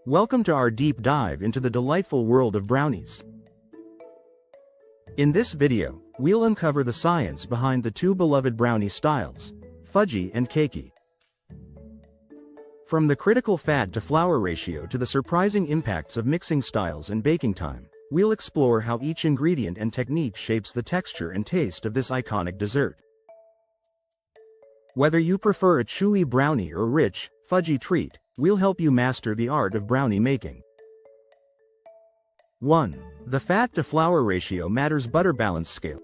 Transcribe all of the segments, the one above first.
Welcome to our deep dive into the delightful world of brownies. In this video, we'll uncover the science behind the two beloved brownie styles, Fudgy and Cakey. From the critical fat to flour ratio to the surprising impacts of mixing styles and baking time, we'll explore how each ingredient and technique shapes the texture and taste of this iconic dessert. Whether you prefer a chewy brownie or rich, fudgy treat, we'll help you master the art of brownie making. 1. The fat to flour ratio matters. Butter balance scale.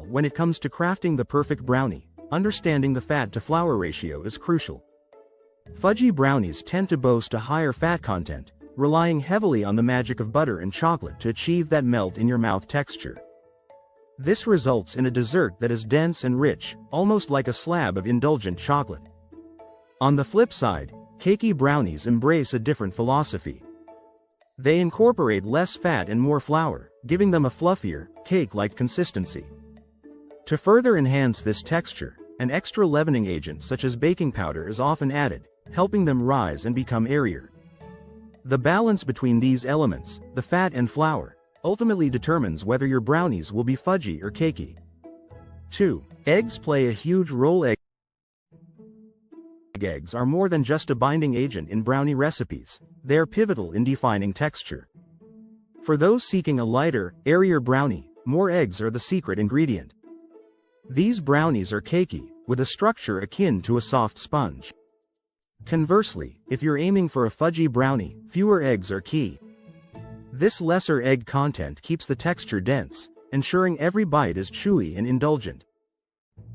When it comes to crafting the perfect brownie, understanding the fat to flour ratio is crucial. Fudgy brownies tend to boast a higher fat content, relying heavily on the magic of butter and chocolate to achieve that melt-in-your-mouth texture. This results in a dessert that is dense and rich, almost like a slab of indulgent chocolate. On the flip side, Cakey brownies embrace a different philosophy. They incorporate less fat and more flour, giving them a fluffier, cake-like consistency. To further enhance this texture, an extra leavening agent such as baking powder is often added, helping them rise and become airier. The balance between these elements, the fat and flour, ultimately determines whether your brownies will be fudgy or cakey. 2. Eggs play a huge role. Eggs are more than just a binding agent in brownie recipes, they are pivotal in defining texture. For those seeking a lighter, airier brownie, more eggs are the secret ingredient. These brownies are cakey, with a structure akin to a soft sponge. Conversely, if you're aiming for a fudgy brownie, fewer eggs are key. This lesser egg content keeps the texture dense, ensuring every bite is chewy and indulgent.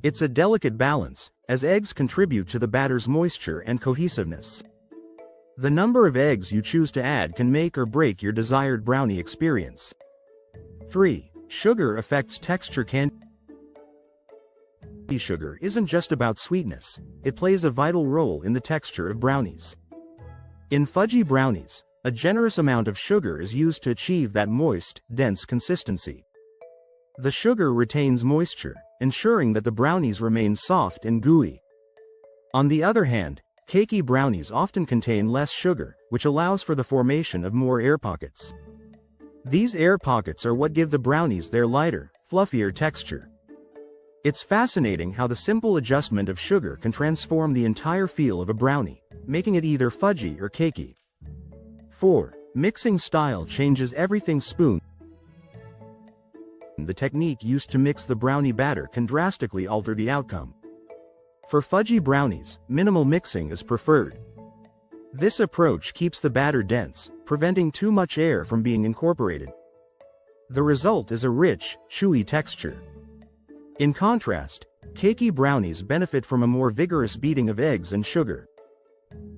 It's a delicate balance, as eggs contribute to the batter's moisture and cohesiveness. The number of eggs you choose to add can make or break your desired brownie experience. 3. Sugar affects texture. Candy sugar isn't just about sweetness, it plays a vital role in the texture of brownies. In fudgy brownies, a generous amount of sugar is used to achieve that moist, dense consistency. The sugar retains moisture, ensuring that the brownies remain soft and gooey. On the other hand, cakey brownies often contain less sugar, which allows for the formation of more air pockets. These air pockets are what give the brownies their lighter, fluffier texture. It's fascinating how the simple adjustment of sugar can transform the entire feel of a brownie, making it either fudgy or cakey. 4. Mixing style changes everything. Spoon. The technique used to mix the brownie batter can drastically alter the outcome. For fudgy brownies, minimal mixing is preferred. This approach keeps the batter dense, preventing too much air from being incorporated. The result is a rich, chewy texture. In contrast, cakey brownies benefit from a more vigorous beating of eggs and sugar.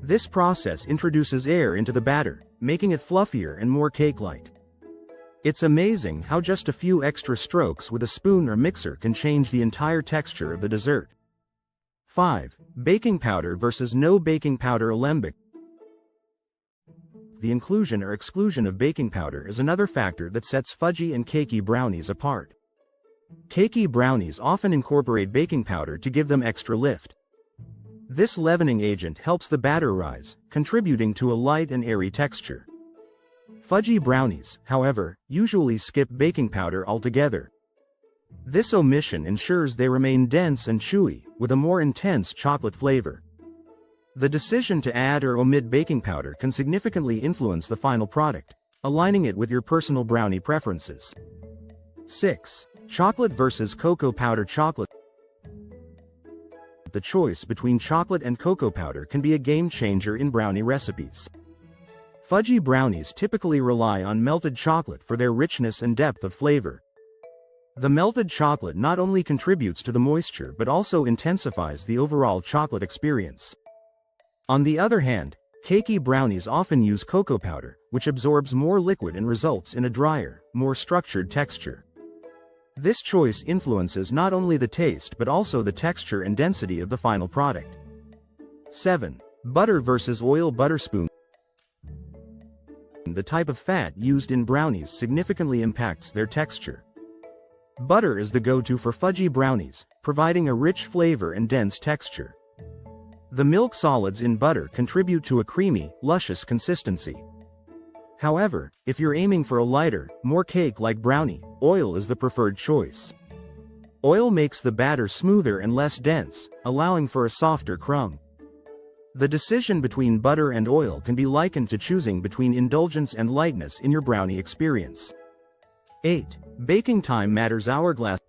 This process introduces air into the batter, making it fluffier and more cake-like. It's amazing how just a few extra strokes with a spoon or mixer can change the entire texture of the dessert. 5. Baking powder versus no baking powder. Alembic. The inclusion or exclusion of baking powder is another factor that sets fudgy and cakey brownies apart. Cakey brownies often incorporate baking powder to give them extra lift. This leavening agent helps the batter rise, contributing to a light and airy texture. Fudgy brownies, however, usually skip baking powder altogether. This omission ensures they remain dense and chewy, with a more intense chocolate flavor. The decision to add or omit baking powder can significantly influence the final product, aligning it with your personal brownie preferences. 6. Chocolate versus cocoa powder. Chocolate. The choice between chocolate and cocoa powder can be a game changer in brownie recipes. Fudgy brownies typically rely on melted chocolate for their richness and depth of flavor. The melted chocolate not only contributes to the moisture but also intensifies the overall chocolate experience. On the other hand, cakey brownies often use cocoa powder, which absorbs more liquid and results in a drier, more structured texture. This choice influences not only the taste but also the texture and density of the final product. 7. Butter versus oil. Butter. Spoon. The type of fat used in brownies significantly impacts their texture. Butter is the go-to for fudgy brownies, providing a rich flavor and dense texture. The milk solids in butter contribute to a creamy, luscious consistency. However, if you're aiming for a lighter, more cake-like brownie, oil is the preferred choice. Oil makes the batter smoother and less dense, allowing for a softer crumb. The decision between butter and oil can be likened to choosing between indulgence and lightness in your brownie experience. 8. Baking time matters. Hourglass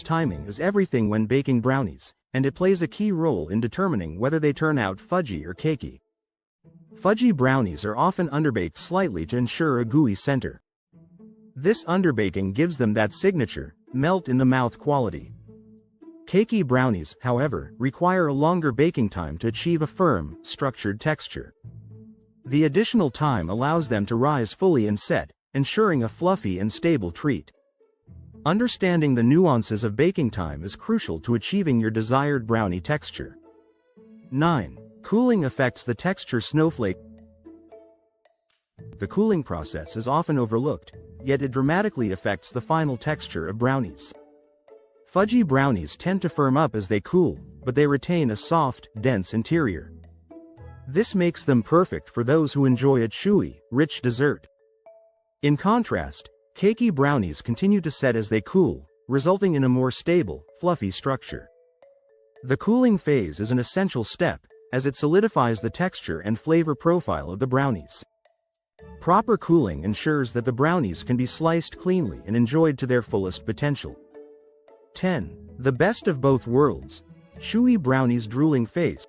timing is everything when baking brownies, and it plays a key role in determining whether they turn out fudgy or cakey. Fudgy brownies are often underbaked slightly to ensure a gooey center. This underbaking gives them that signature, melt-in-the-mouth quality. Cakey brownies, however, require a longer baking time to achieve a firm, structured texture. The additional time allows them to rise fully and set, ensuring a fluffy and stable treat. Understanding the nuances of baking time is crucial to achieving your desired brownie texture. 9. Cooling affects the texture. Snowflake. The cooling process is often overlooked, yet it dramatically affects the final texture of brownies. Fudgy brownies tend to firm up as they cool, but they retain a soft, dense interior. This makes them perfect for those who enjoy a chewy, rich dessert. In contrast, cakey brownies continue to set as they cool, resulting in a more stable, fluffy structure. The cooling phase is an essential step, as it solidifies the texture and flavor profile of the brownies. Proper cooling ensures that the brownies can be sliced cleanly and enjoyed to their fullest potential. 10. The best of both worlds. Chewy brownies. Drooling phase.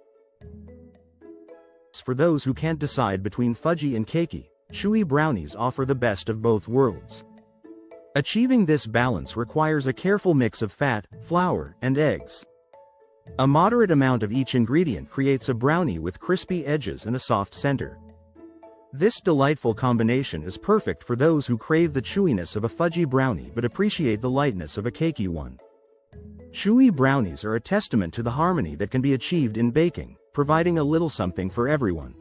For those who can't decide between fudgy and cakey, chewy brownies offer the best of both worlds. Achieving this balance requires a careful mix of fat, flour, and eggs. A moderate amount of each ingredient creates a brownie with crispy edges and a soft center. This delightful combination is perfect for those who crave the chewiness of a fudgy brownie but appreciate the lightness of a cakey one. Chewy brownies are a testament to the harmony that can be achieved in baking, providing a little something for everyone.